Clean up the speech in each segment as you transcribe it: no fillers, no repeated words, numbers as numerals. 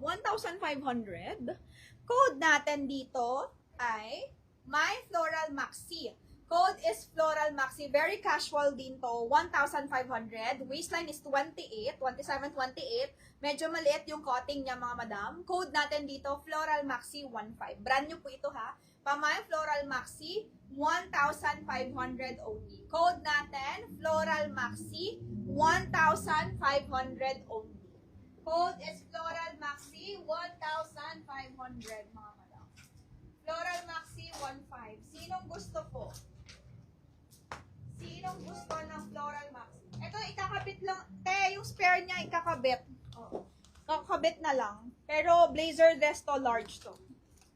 1,500. Code natin dito ay My Floral Maxi. Code is Floral Maxi. Very casual din to. 1,500. Waistline is 28. 27, 28. Medyo maliit yung cutting niya, mga madam. Code natin dito, Floral Maxi 1,500. Brand new po ito, ha. Pamay Floral Maxi, 1,500 only. Code natin, Floral Maxi, 1,500 only. Code is Floral Maxi, 1,500, mga madam. Floral Maxi, 1,500. Sinong gusto po? Sinong gusto ng Floral Maxi? Ito, ikakabit lang. Te, yung spare niya, ikakabit. Oo. Kakabit na lang. Pero, blazer dress to, large to.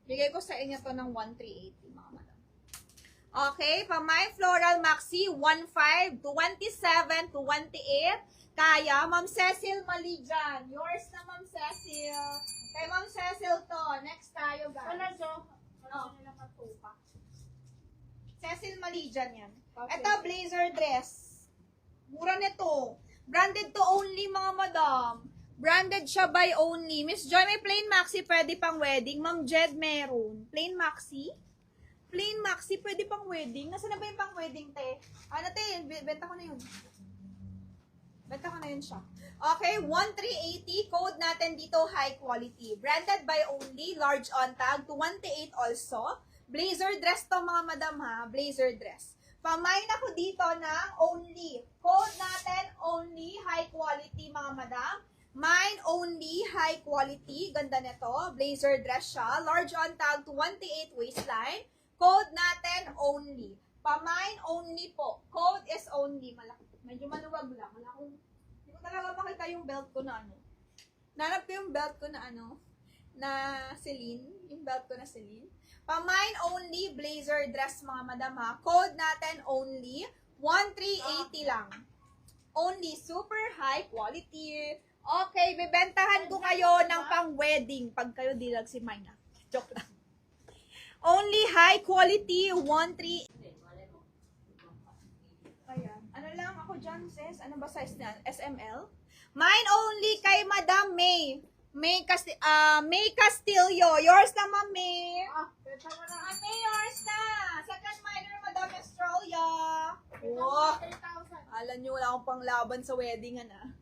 Bigay ko sa inyo to ng 1,380, mga madam. Okay, pa My Floral Maxi, 1,500, 27 to 28. Kaya, Ma'am Cecil Malijan. Yours na, Ma'am Cecil. Kay Ma'am Cecil to. Next tayo, guys. Wala, Jo. Oh. Wala nila matupa. Cecil Malijan yan. Okay. Ito, blazer dress. Mura nito. Branded to only, mga madam. Branded siya by only. Miss Joy, may plain maxi pwede pang wedding. Ma'am Jed, meron. Plain maxi? Plain maxi pwede pang wedding. Nasaan na ba yung pang wedding, te? Ano, te? Benta ko na yun. Benta ko na yun siya. Okay, 1,380. Code natin dito, high quality. Branded by only. Large on tag. 28 also. Blazer dress to, mga madam, ha? Blazer dress. Pamain ako dito ng only. Code natin, only. High quality, mga madam. Mine only, high quality. Ganda nito. Blazer dress siya. Large on tag, 28 waistline. Code natin, only. Pamain only po. Code is only. Malaki. Medyo maluwag lang. Hindi ko talaga makita yung belt ko na ano. Nanap ko yung belt ko na ano. Na Celine. Yung belt ko na Celine. Pamain only, blazer dress, mga madam, ha. Code natin only. 1,380 lang. Only. Super high quality. Okay, bibentahan ko kayo ng pang-wedding pag kayo dilag si Mayna. Joke lang. Only high quality, 1,380. Ayan. Ano lang ako dyan, sis? Ano ba size na? SML? Mine only kay Madam May. May Castillo. Yours na, Ma'am May. Benta mo na. Ma'am May, yours na. Second minor, Madam Australia. Benta mo Wow. na 3,000. Alam nyo, wala akong panglaban sa wedding, ana.